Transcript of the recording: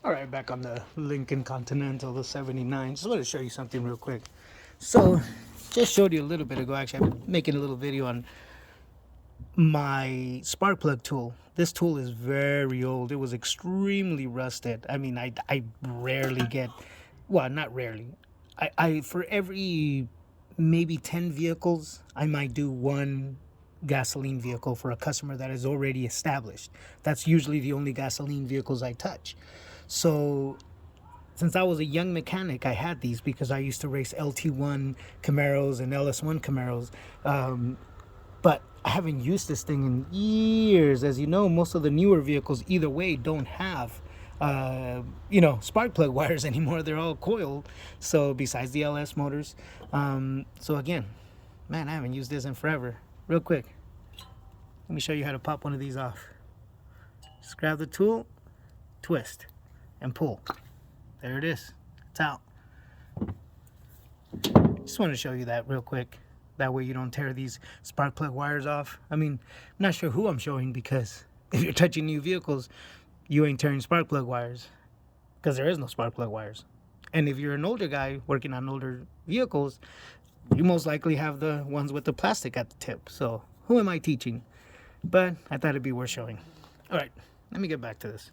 All right, back on the Lincoln Continental, the 79. Just want to show you something real quick. So, just showed you a little bit ago. Actually, I'm making a little video on my spark plug tool. This tool is very old. It was extremely rusted. I mean, I rarely get, well, not rarely. I for every maybe 10 vehicles, I might do one gasoline vehicle for a customer that is already established. That's usually the only gasoline vehicles I touch. So since I was a young mechanic, I had these because I used to race LT1 Camaros and LS1 Camaros. But I haven't used this thing in years. As you know, most of the newer vehicles either way don't have spark plug wires anymore. They're all coiled. So besides the LS motors. So again, man, I haven't used this in forever. Real quick, let me show you how to pop one of these off. Just grab the tool, twist, and pull. There it is. It's out. Just want to show you that real quick. That way you don't tear these spark plug wires off. I mean, I'm not sure who I'm showing, because if you're touching new vehicles, you ain't tearing spark plug wires, because there is no spark plug wires. And if you're an older guy working on older vehicles, you most likely have the ones with the plastic at the tip. So who am I teaching? But I thought it'd be worth showing. All right, let me get back to this.